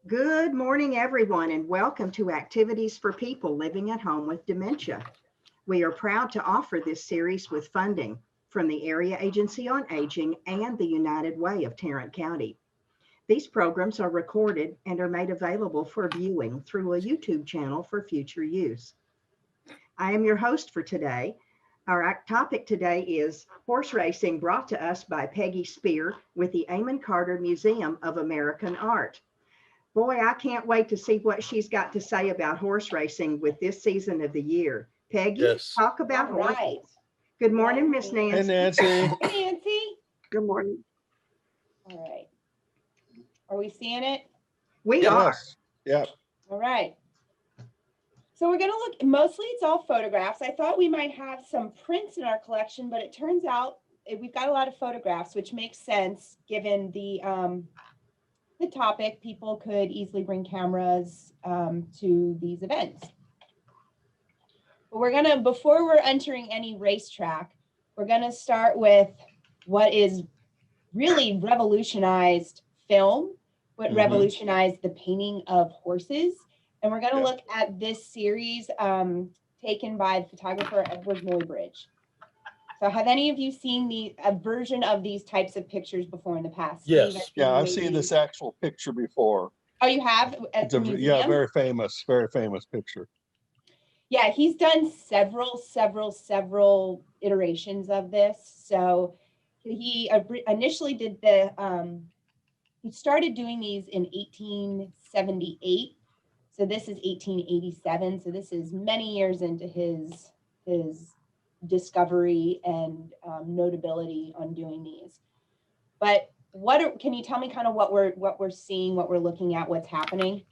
Good morning, everyone, and welcome to Activities for People Living at Home with Dementia. We are proud to offer this series with funding from the Area Agency on Aging and the United Way of Tarrant County. These programs are recorded and are made available for viewing through a YouTube channel for future use. I am your host for today. Our topic today is horse racing, brought to us by Peggy Spear with the Amon Carter Museum of American Art. Boy, I can't wait to see what she's got to say about horse racing with this season of the year. Peggy, Yes. talk about All right. horses. Good morning, Miss Nancy. Hey, Nancy. Nancy. Hey, Nancy. Good morning. All right. Are we seeing it? We Yes. are. Yep. All right. So we're going to look, mostly it's all photographs. I thought we might have some prints in our collection, but it turns out we've got a lot of photographs, which makes sense given the topic. People could easily bring cameras to these events. But we're going to, before we're entering any racetrack, we're going to start with what is really revolutionized film, what revolutionized the painting of horses. And we're going to look at this series taken by the photographer Edward Muybridge. So have any of you seen a version of these types of pictures before in the past? Yes. Steve, Yeah, I've seen this actual picture before. Oh, you have? At It's the a museum? very famous picture. Yeah, he's done several iterations of this. So he initially did he started doing these in 1878. So this is 1887. So this is many years into his discovery and notability on doing these. But can you tell me kind of what we're seeing, what we're looking at, what's happening?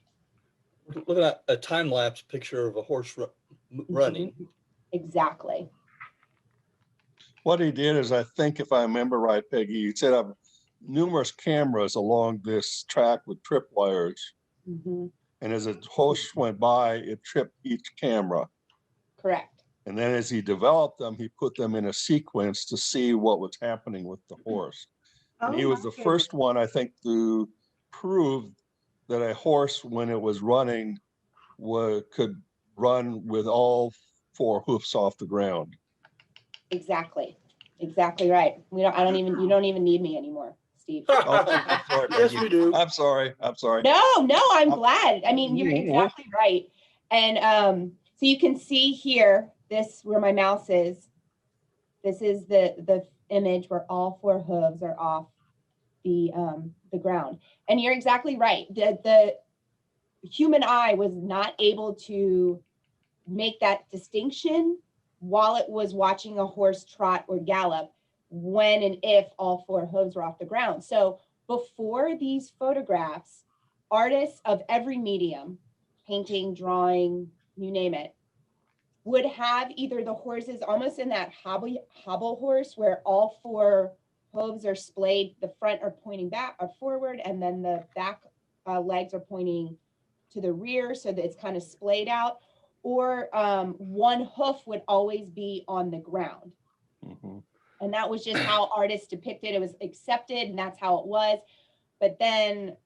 We're looking at a time-lapse picture of a horse running. Exactly. What he did is, I think if I remember right, Peggy, he set up numerous cameras along this track with tripwires. Mm-hmm. And as a horse went by, it tripped each camera. Correct. And then as he developed them, he put them in a sequence to see what was happening with the horse. And he was the first one, I think, to prove that a horse, when it was running, could run with all four hoofs off the ground. Exactly right. You don't even need me anymore, Steve. Oh, I'm sorry, Yes, Peggy. we do. I'm sorry. No, I'm glad. I mean, you're exactly right. And so you can see here, this where my mouse is. This is the image where all four hooves are off the ground. And you're exactly right. The human eye was not able to make that distinction while it was watching a horse trot or gallop when and if all four hooves were off the ground. So before these photographs, artists of every medium, painting, drawing, you name it, would have either the horses almost in that hobble horse where all four hooves are splayed, the front are pointing back or forward, and then the back legs are pointing to the rear so that it's kind of splayed out, or one hoof would always be on the ground. Mm-hmm. And that was just how artists depicted it. Was accepted, and that's how it was. But then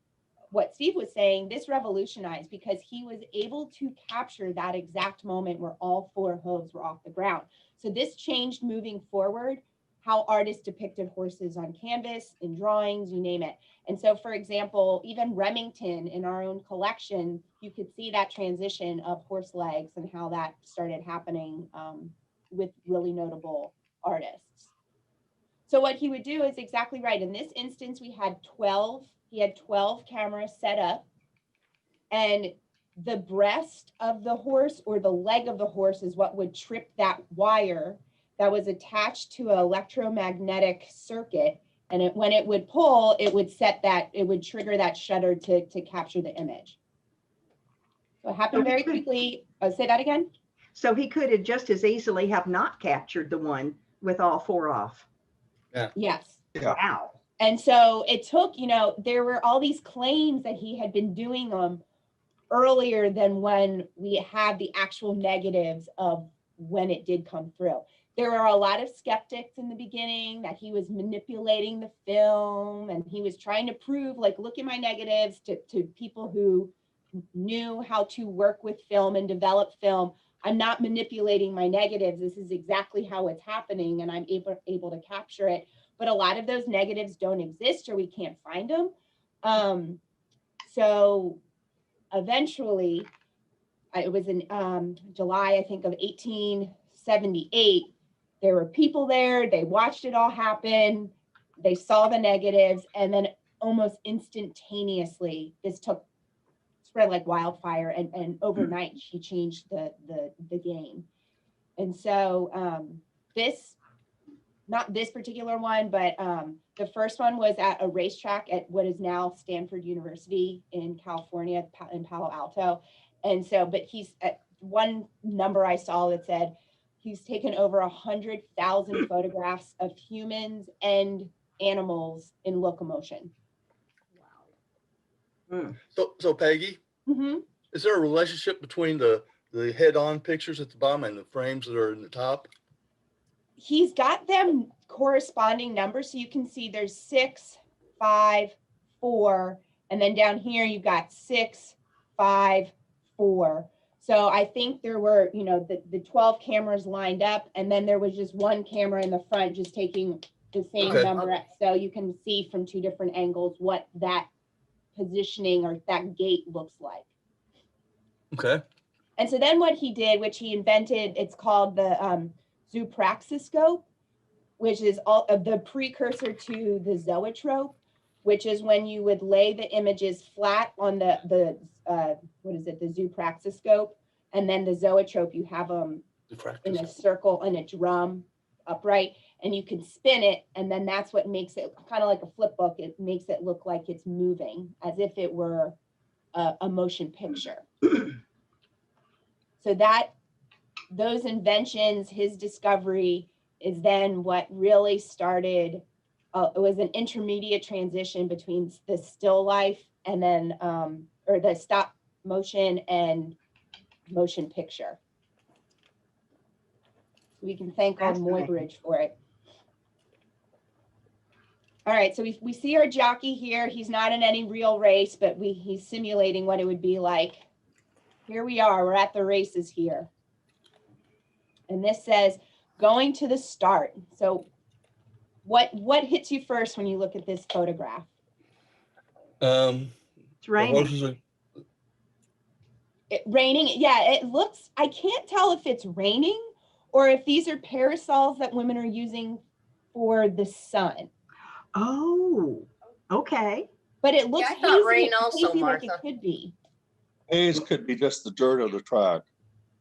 what Steve was saying, this revolutionized because he was able to capture that exact moment where all four hooves were off the ground. So this changed moving forward how artists depicted horses on canvas, in drawings, you name it. And so, for example, even Remington in our own collection, you could see that transition of horse legs and how that started happening with really notable artists. So what he would do is exactly right. In this instance, he had 12 cameras set up, and the breast of the horse or the leg of the horse is what would trip that wire that was attached to an electromagnetic circuit. And when it would pull, it would trigger that shutter to capture the image. So it happened very quickly. Oh, say that again. So he could have just as easily have not captured the one with all four off. Yeah. Yes. Yeah. Wow. And so it took, there were all these claims that he had been doing them earlier than when we have the actual negatives of when it did come through. There were a lot of skeptics in the beginning that he was manipulating the film, and he was trying to prove, like, look at my negatives, to people who knew how to work with film and develop film. I'm not manipulating my negatives. This is exactly how it's happening, and I'm able to capture it. But a lot of those negatives don't exist, or we can't find them. So eventually, it was in July, I think, of 1878. There were people there. They watched it all happen. They saw the negatives, and then almost instantaneously, this spread like wildfire, and overnight she changed the game. And so not this particular one, but the first one was at a racetrack at what is now Stanford University in California, in Palo Alto. And so, but he's at one number I saw that said he's taken over 100,000 photographs of humans and animals in locomotion. Wow. So Peggy, is there a relationship between the head-on pictures at the bottom and the frames that are in the top? He's got them corresponding numbers. So you can see there's 6, 5, 4, and then down here you've got 6, 5, 4. So I think there were, the 12 cameras lined up, and then there was just one camera in the front just taking the same number. So you can see from 2 different angles what that positioning or that gate looks like. Okay. And so then what he did, which he invented, it's called the zoopraxiscope, which is the precursor to the zoetrope, which is when you would lay the images flat on the zoopraxiscope, and then the zoetrope, you have them in a circle, in a drum, upright, and you can spin it, and then that's what makes it kind of like a flip book. It makes it look like it's moving, as if it were a motion picture. So those inventions, his discovery, is then what really started. It was an intermediate transition between the still life and then, or the stop motion and motion picture. We can thank old Muybridge for it. All right, so we see our jockey here. He's not in any real race, but he's simulating what it would be like. Here we are, we're at the races here. And this says, going to the start. So what hits you first when you look at this photograph? It's raining. Raining, yeah, it looks, I can't tell if it's raining or if these are parasols that women are using for the sun. Oh, okay. But it looks I thought rain also, hazy Martha. like it could be. Haze could be just the dirt of the track.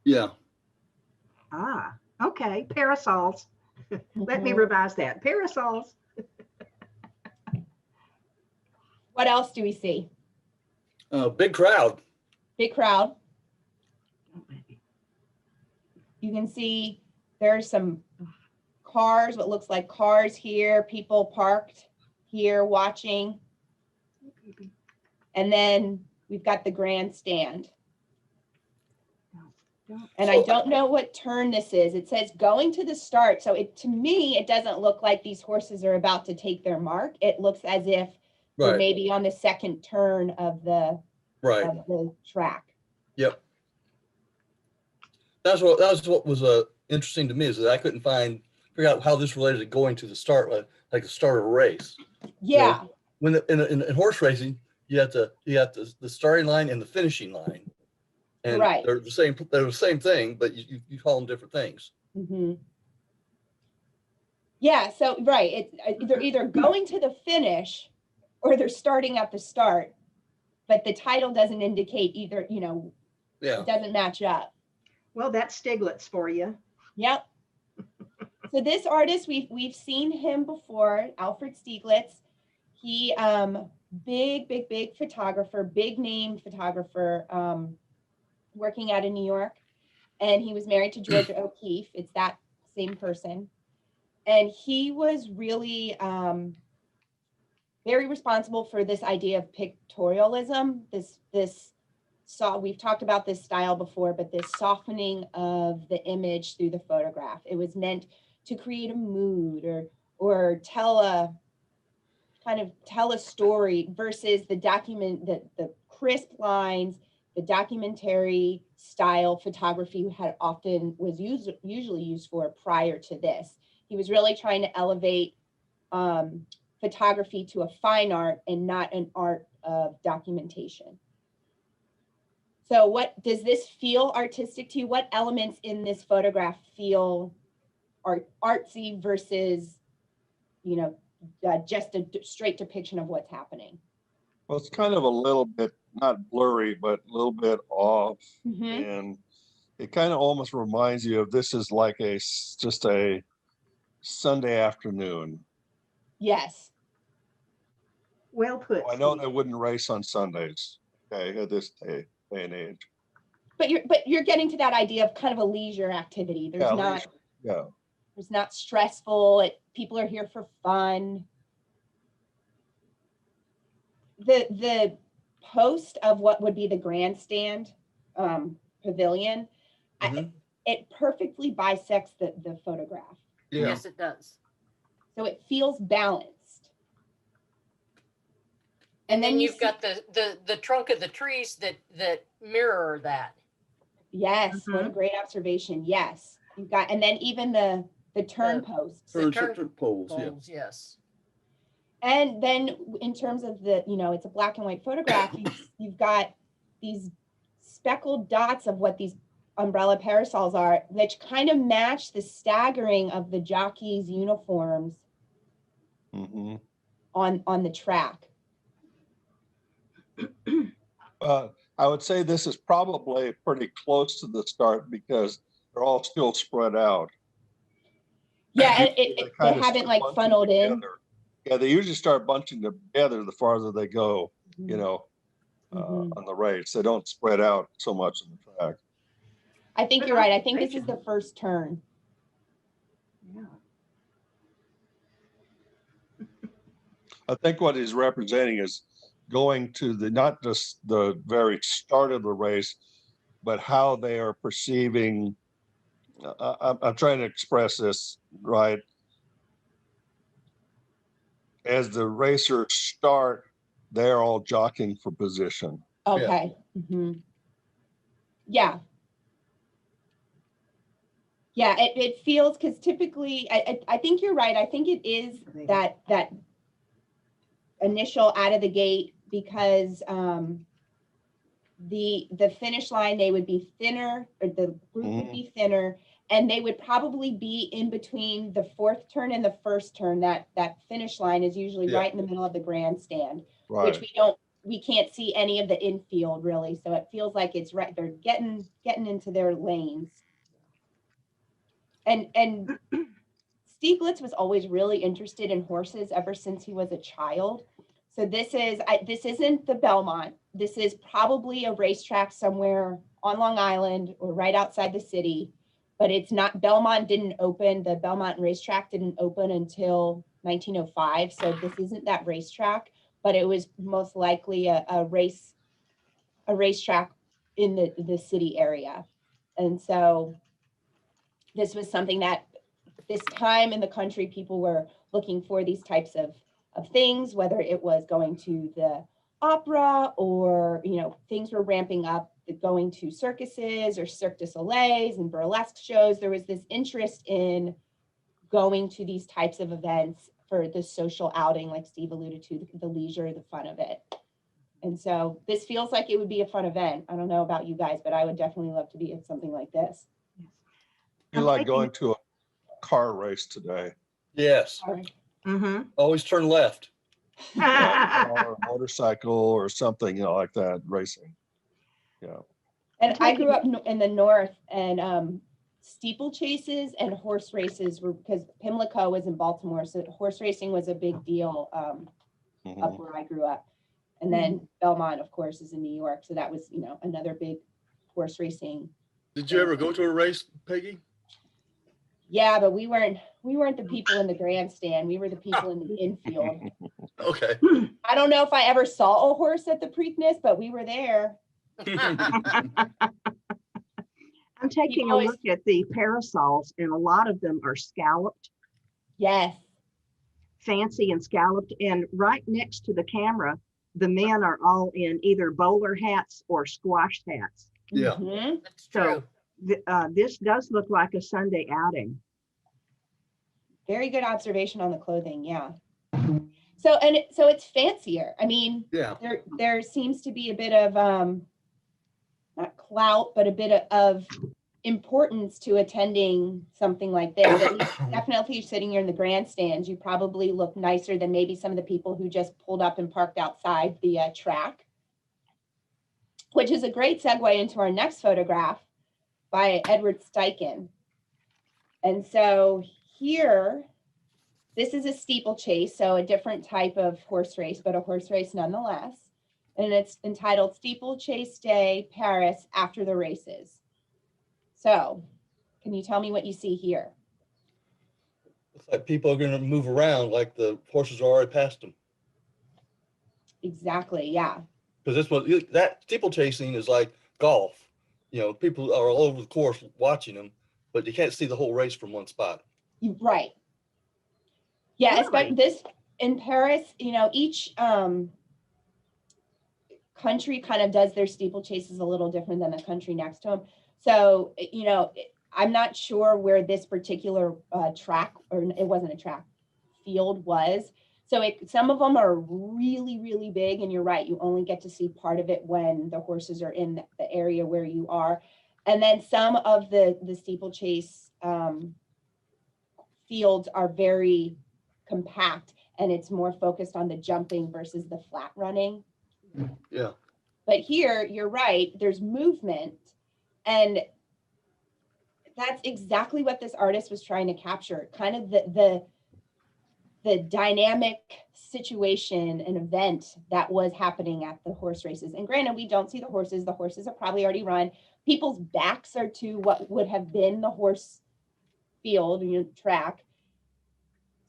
Yeah. Ah, okay. Parasols. Let me revise that. Parasols. What else do we see? Big crowd. Big crowd. You can see there's some cars, what looks like cars here, people parked here watching. And then we've got the grandstand. And I don't know what turn this is. It says going to the start. So to me, it doesn't look like these horses are about to take their mark. It looks as if they're maybe on the second turn of the track. Yep. That's what was interesting to me, is that I couldn't figure out how this related to going to the start, like the start of a race. Yeah. You know, when in horse racing, you have the starting line and the finishing line, and they're the same thing, but you call them different things. Mm-hmm. Yeah. So they're either going to the finish or they're starting at the start, but the title doesn't indicate either. It doesn't match up. Well, that's Stiglitz for you. Yep. So this artist, we've seen him before, Alfred Stieglitz. He big photographer, big name photographer, working out in New York, and he was married to Georgia O'Keeffe. It's that same person, and he was really very responsible for this idea of pictorialism, this we've talked about this style before, but this softening of the image through the photograph. It was meant to create a mood or tell a story versus the crisp lines, the documentary style photography was usually used for prior to this. He was really trying to elevate photography to a fine art and not an art of documentation. So what does this feel artistic to you? What elements in this photograph feel artsy versus, just a straight depiction of what's happening? Well, it's kind of a little bit, not blurry, but a little bit off. Mm-hmm. And it kind of almost reminds you of this is like just a Sunday afternoon. Yes. Well put. I know Steve. they wouldn't race on Sundays, okay, at this day and age. But you're getting to that idea of kind of a leisure activity. There's It's not stressful. People are here for fun. The post of what would be the grandstand pavilion, Mhm. it perfectly bisects the photograph. Yeah. Yes, it does. So it feels balanced. And then you've got the trunk of the trees that mirror that. Yes, what a great observation. Yes. You've got, and then even the turn posts. The Turn poles, yeah. poles, yes. And then in terms of it's a black and white photograph, you've got these speckled dots of what these umbrella parasols are, which kind of match the staggering of the jockeys' uniforms Mm-hmm. on the track. I would say this is probably pretty close to the start because they're all still spread out. Yeah, They they haven't like funneled together. in. Yeah, they usually start bunching together the farther they go, Mhm. on the race. They don't spread out so much in the track. I think you're right. I think this is the first turn. Yeah. I think what he's representing is going to not just the very start of the race, but how they are perceiving. I'm trying to express this right. As the racers start, they're all jockeying for position. Okay. Yeah. Mm-hmm. Yeah. Yeah, it feels, because typically, I think you're right. I think it is that initial out of the gate, because the finish line, they would be thinner, or the group would be thinner, and they would probably be in between the fourth turn and the first turn. That finish line is usually right in the middle of the grandstand, Right. which we can't see any of the infield really. So it feels like it's right. They're getting into their lanes. And Steve Glitz was always really interested in horses ever since he was a child. So this isn't the Belmont. This is probably a racetrack somewhere on Long Island or right outside the city, but it's not. Belmont didn't open. The Belmont racetrack didn't open until 1905. So this isn't that racetrack, but it was most likely a racetrack in the city area. And so this was something that this time in the country, people were looking for these types of things, whether it was going to the opera or, things were ramping up, going to circuses or Cirque du Soleils and burlesque shows. There was this interest in going to these types of events for the social outing, like Steve alluded to, the leisure, the fun of it. And so this feels like it would be a fun event. I don't know about you guys, but I would definitely love to be at something like this. You like going to a car race today? Yes. Mm-hmm. Always turn left. Or a motorcycle or something, like that, racing. Yeah. And I grew up in the north, and steeplechases and horse races were, because Pimlico was in Baltimore, so horse racing was a big deal up where I grew up. And then Belmont, of course, is in New York, so that was another big horse racing. Did you ever go to a race, Peggy? Yeah, but we weren't the people in the grandstand. We were the people in the infield. Okay. I don't know if I ever saw a horse at the Preakness, but we were there. I'm taking People a always- look at the parasols, and a lot of them are scalloped, Yes. fancy and scalloped. And right next to the camera, the men are all in either bowler hats or squash hats. Yeah. Mhm. That's So true. this does look like a Sunday outing. Very good observation on the clothing. Yeah. So it's fancier. I mean, Yeah. there seems to be a bit of not clout, but a bit of importance to attending something like this. At least definitely sitting here in the grandstands, you probably look nicer than maybe some of the people who just pulled up and parked outside the track, which is a great segue into our next photograph by Edward Steichen. And so here, this is a steeplechase, so a different type of horse race, but a horse race nonetheless. And it's entitled Steeplechase Day, Paris, After the Races. So can you tell me what you see here? It's like people are going to move around like the horses are already past them. Exactly, yeah. Because this one, that steeplechasing is like golf. You know, people are all over the course watching them, but you can't see the whole race from one spot. Right. Yeah, Really? especially this in Paris, you know, each country kind of does their steeplechases a little different than the country next to them. So, you know, I'm not sure where this particular track, or it wasn't a track, field was. So some of them are really, really big, and you're right, you only get to see part of it when the horses are in the area where you are. And then some of the steeplechase fields are very compact, and it's more focused on the jumping versus the flat running. Yeah. But here, you're right, there's movement, and that's exactly what this artist was trying to capture, kind of the dynamic situation and event that was happening at the horse races. And granted, we don't see the horses are probably already run. People's backs are to what would have been the horse field, you know, track.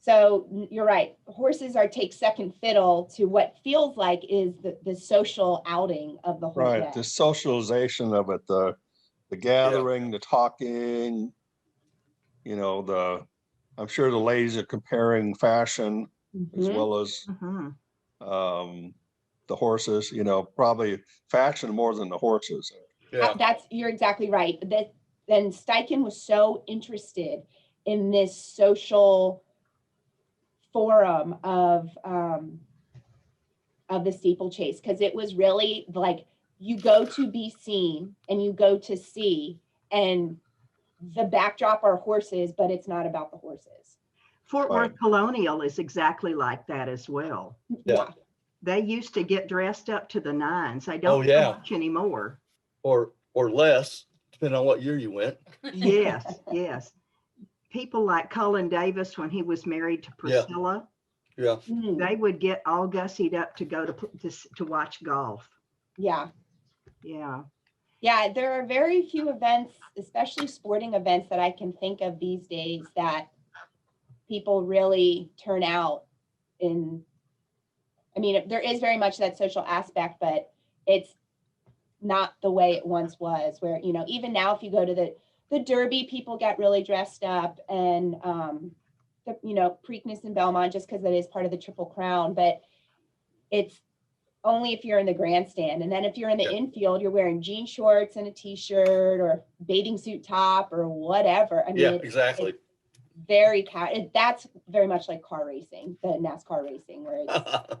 So you're right, horses take second fiddle to what feels like is the social outing of the whole Right, day. the socialization of it, the gathering, the talking, you know, I'm sure the ladies are comparing fashion as Mhm. well as Mm-hmm. the horses, you know, probably fashion more than the horses. Yeah. You're exactly right. Then Steichen was so interested in this social forum of the steeplechase, because it was really like you go to be seen and you go to see, and the backdrop are horses, but it's not about the horses. Fort Right. Worth Colonial is exactly like that as well. Yeah. They used to get dressed up to the nines. They don't Oh, yeah. so much anymore. Or less, depending on what year you went. Yes, yes. People like Cullen Davis, when he was married to Yeah. Priscilla, Yeah. they would get all gussied up to go to watch golf. Yeah. Yeah. Yeah, there are very few events, especially sporting events, that I can think of these days that people really turn out in. I mean, there is very much that social aspect, but it's not the way it once was, where, you know, even now, if you go to the Derby, people get really dressed up, and you know, Preakness and Belmont, just because it is part of the Triple Crown, but it's only if you're in the grandstand. And then if you're in the infield, you're wearing jean shorts and a t-shirt or bathing suit top or whatever. I mean, Yeah, exactly. It's that's very much like car racing, the NASCAR racing, where it's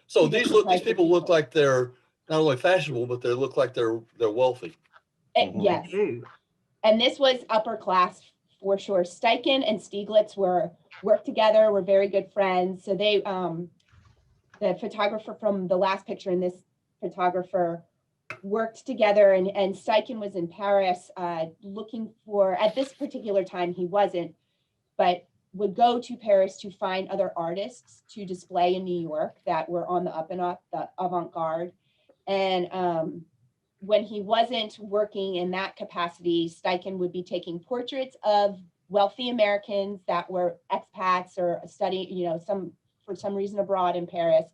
So these people look like they're not only fashionable, but they look like they're wealthy. Mhm. Yes. They do. And this was upper class for sure. Steichen and Stieglitz worked together, were very good friends. So they, the photographer from the last picture and this photographer worked together, and Steichen was in Paris looking for, at this particular time he wasn't, but would go to Paris to find other artists to display in New York that were on the up and up, the avant-garde. And when he wasn't working in that capacity, Steichen would be taking portraits of wealthy Americans that were expats or studying, you know, for some reason abroad in Paris,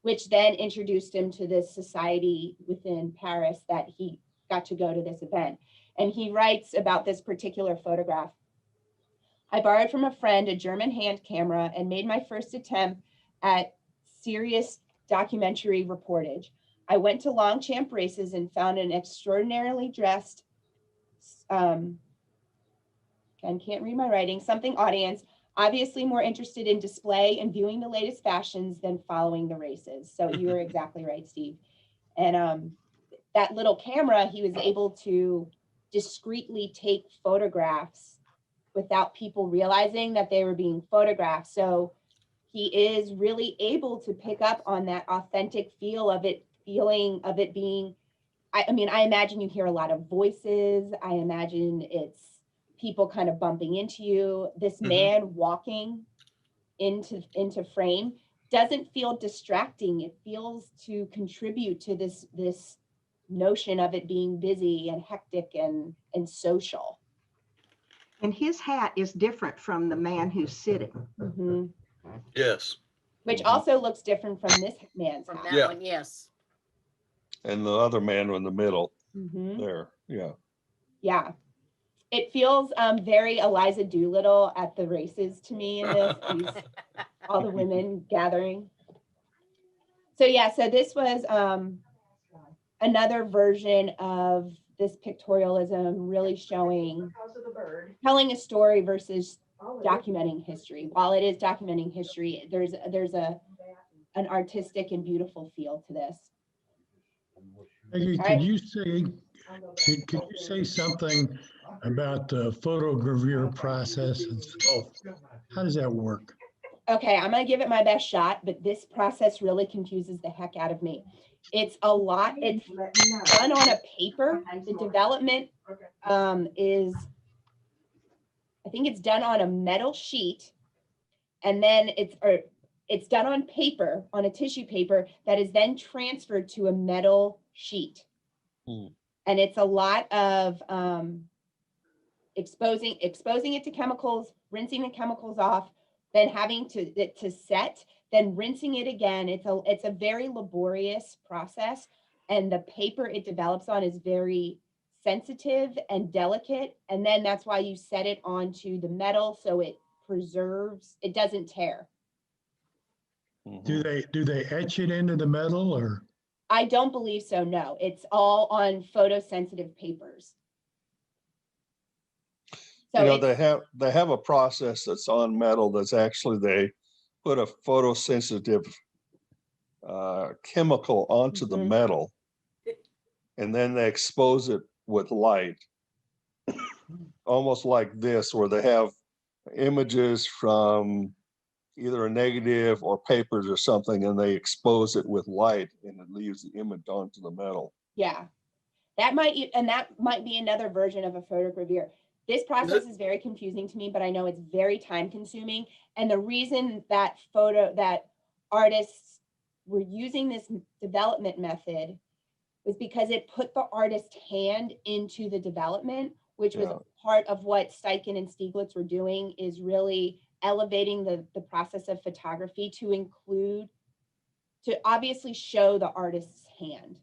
which then introduced him to this society within Paris that he got to go to this event. And he writes about this particular photograph. I borrowed from a friend a German hand camera and made my first attempt at serious documentary reportage. I went to Longchamp races and found an extraordinarily dressed, and can't read my writing, something audience, obviously more interested in display and viewing the latest fashions than following the races. So you were exactly right, Steve. And that little camera, he was able to discreetly take photographs without people realizing that they were being photographed. So he is really able to pick up on that authentic feeling of it being, I mean, I imagine you hear a lot of voices. I imagine it's people kind of bumping into you. This man walking into frame doesn't feel distracting. It feels to contribute to this notion of it being busy and hectic and social. And his hat is different from the man who's sitting. Mm-hmm. Yes. Which also looks different from this man's From hat. that one, yes. And the other man in the middle there. Yeah. It feels very Eliza Doolittle at the races to me in this. All the women gathering. So yeah, so this was another version of this pictorialism, really showing, telling a story versus documenting history. While it is documenting history, there's an artistic and beautiful feel to this. Peggy, All could right. you say something about the photogravure process? How does that work? Okay, I'm gonna give it my best shot, but this process really confuses the heck out of me. It's a lot, it's done on a paper. The development is, I think it's done on a metal sheet, and then it's done on paper, on a tissue paper that is then transferred to a metal sheet. And it's a lot of exposing it to chemicals, rinsing the chemicals off, then having to set, then rinsing it again. It's a very laborious process, and the paper it develops on is very sensitive and delicate, and then that's why you set it onto the metal so it preserves, it doesn't tear. Do they etch it into the metal, or? I don't believe so, no. It's all on photosensitive papers. So they have a process that's on metal that's actually, they put a photosensitive chemical onto the metal, and then they expose it with light, almost like this, where they have images from either a negative or papers or something, and they expose it with light, and it leaves the image onto the metal. Yeah, that might be another version of a photogravure. This process is very confusing to me, but I know it's very time consuming. And the reason that artists were using this development method was because it put the artist's hand into the development, which was part of what Steichen and Stieglitz were doing, is really elevating the process of photography to obviously show the artist's hand.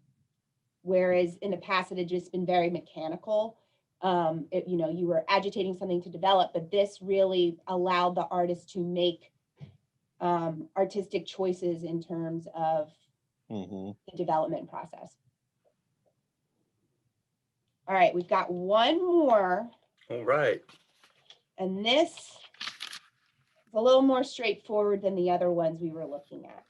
Whereas in the past, it had just been very mechanical. You were agitating something to develop, but this really allowed the artist to make artistic choices in terms of the development process. All right, we've got one more. All right. And this is a little more straightforward than the other ones we were looking at.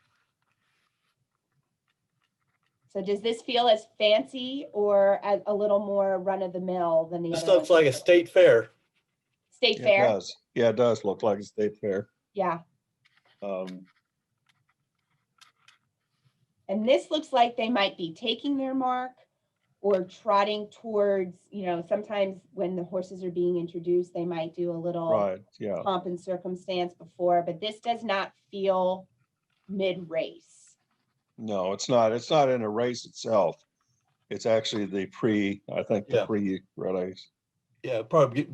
So does this feel as fancy or as a little more run-of-the-mill than the other ones? This looks like a state fair. State fair? It does. Yeah, it does look like a state fair. Yeah. And this looks like they might be taking their mark or trotting towards, sometimes when the horses are being introduced, they might do a little pomp and circumstance before, but this does not feel mid-race. No, it's not. It's not in a race itself. It's actually the pre-race. Yeah, probably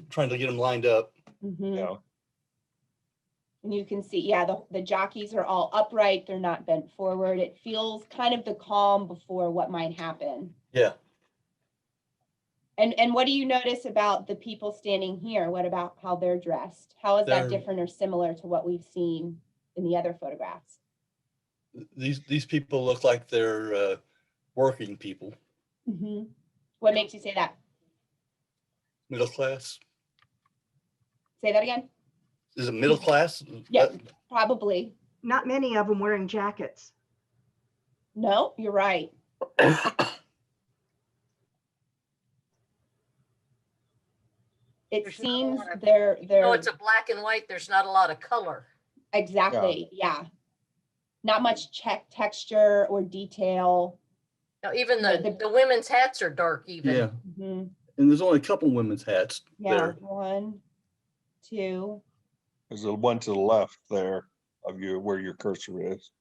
trying to get them lined up. Mm-hmm. And you can see, yeah, the jockeys are all upright. They're not bent forward. It feels kind of the calm before what might happen. Yeah. And what do you notice about the people standing here? What about how they're dressed? How is that different or similar to what we've seen in the other photographs? These people look like they're working people. Mm-hmm. What makes you say that? Middle class. Say that again. Is it middle class? Yeah, probably. Not many of them wearing jackets. No, you're right. It seems they're it's a black and white. There's not a lot of color. Exactly. Yeah. Not much texture or detail. Now, even the women's hats are dark even. Yeah. Mm-hmm. And there's only a couple women's hats there. 1, 2. There's the one to the left there of you where your cursor is.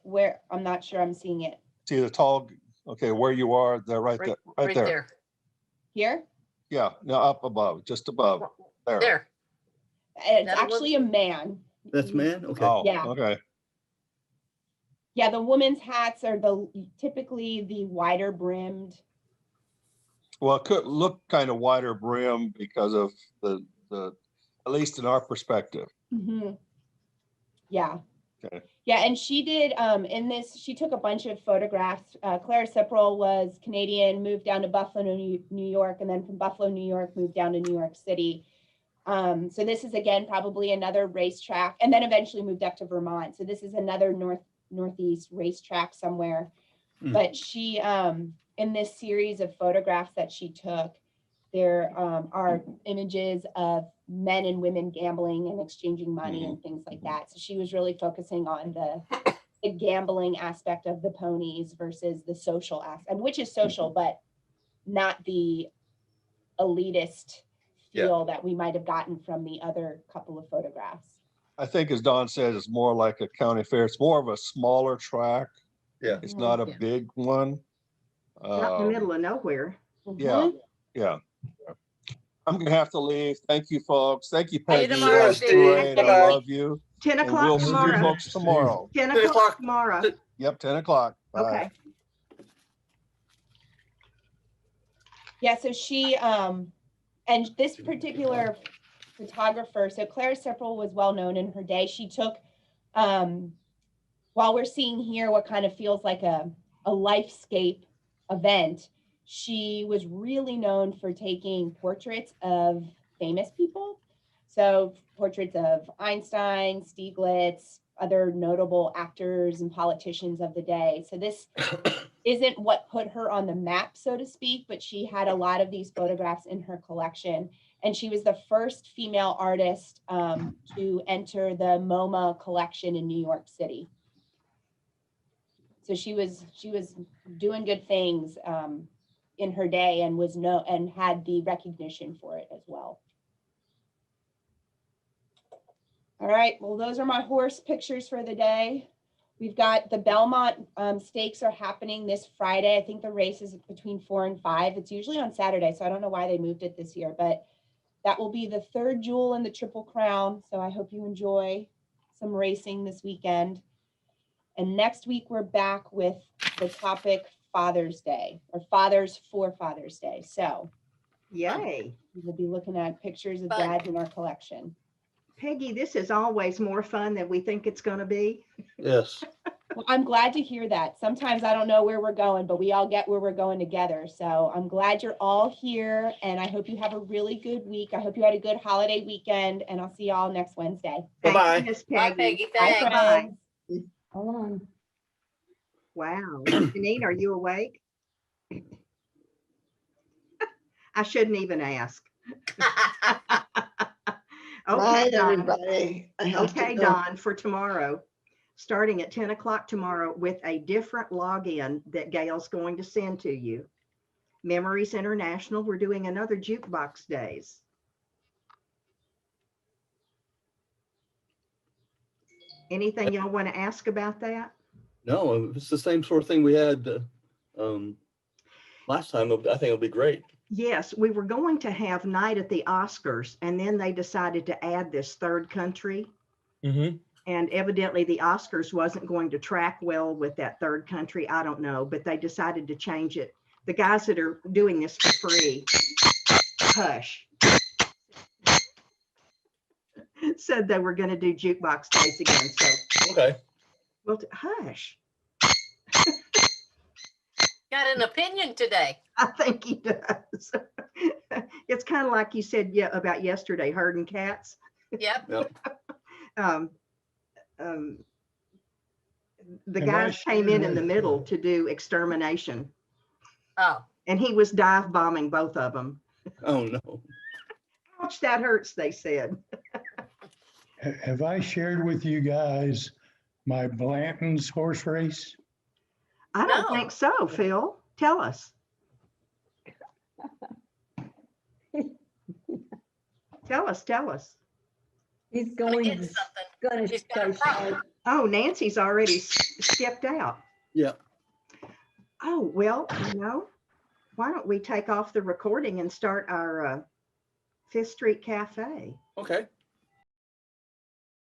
Where I'm not sure I'm seeing it. See the tall, okay, where you are, they're right there. Here? Yeah, no, up above, just above. There. It's actually a man. That's man? Okay. Oh, yeah. Okay. Yeah, the women's hats are typically the wider brimmed. Well, it could look kind of wider brim because of the at least in our perspective. Mm-hmm. Yeah. Okay. Yeah, and she did in this. She took a bunch of photographs. Claire Cipral was Canadian, moved down to Buffalo, New York, and then from Buffalo, New York, moved down to New York City. So this is again probably another racetrack, and then eventually moved up to Vermont. So this is another northeast racetrack somewhere. But she in this series of photographs that she took, there are images of men and women gambling and exchanging money and things like that. So she was really focusing on the gambling aspect of the ponies versus the social aspect, which is social, but not the elitist feel that we might have gotten from the other couple of photographs. I think, as Don says, it's more like a county fair. It's more of a smaller track. Yeah. It's not a big one. Not in the middle of nowhere. Yeah. Yeah. I'm going to have to leave. Thank you, folks. Thank you, Peggy. Tomorrow, Great. I love you. 10 And o'clock we'll see tomorrow. you folks tomorrow. 10 o'clock tomorrow. Yep, 10 o'clock. Bye. Okay. Yeah, so she, and this particular photographer, so Claire Cipral was well known in her day. She took, while we're seeing here what kind of feels like a lifescape event, she was really known for taking portraits of famous people. So portraits of Einstein, Stieglitz, other notable actors and politicians of the day. So this isn't what put her on the map, so to speak, but she had a lot of these photographs in her collection. And she was the first female artist to enter the MoMA collection in New York City. So she was doing good things in her day and and had the recognition for it as well. All right, well, those are my horse pictures for the day. We've got the Belmont Stakes are happening this Friday. I think the race is between 4 and 5. It's usually on Saturday, so I don't know why they moved it this year, but that will be the third jewel in the Triple Crown. So I hope you enjoy some racing this weekend. And next week, we're back with the topic Father's Day, or Fathers for Father's Day. So Yay. we'll be looking at pictures of dads in our collection. Peggy, this is always more fun than we think it's going to be. Yes. Well, I'm glad to hear that. Sometimes I don't know where we're going, but we all get where we're going together. So I'm glad you're all here, and I hope you have a really good week. I hope you had a good holiday weekend, and I'll see y'all next Wednesday. Bye-bye. Miss Bye, Peggy. Peggy. Bye, Thanks. friends. Hold on. Wow. Janine, are you awake? I shouldn't even ask. Right, Don. everybody. I have to Okay, go. Don, for tomorrow, starting at 10 o'clock tomorrow with a different login that Gail's going to send to you. Memories International, we're doing another Jukebox Days. Anything y'all want to ask about that? No, it's the same sort of thing we had last time. I think it'll be great. Yes, we were going to have Night at the Oscars, and then they decided to add this third country. And evidently the Oscars wasn't going to track well with that third country. I don't know, but they decided to change it. The guys that are doing this for free, hush, said they were going to do jukebox days again. So, Okay. well, hush. Got an opinion today. I think he does. It's kind of like you said about yesterday, herding cats. Yep. The guys came in the middle to do extermination. Oh, And he was dive bombing both of them. Oh, no. Ouch, that hurts, they said. Have I shared with you guys my Blanton's horse race? I don't No. think so, Phil. Tell us. Tell us. He's gonna going get to, something. gonna He's got a go problem. show. Oh, Nancy's already skipped out. Yeah. Oh, well, why don't we take off the recording and start our Fifth Street Cafe? Okay.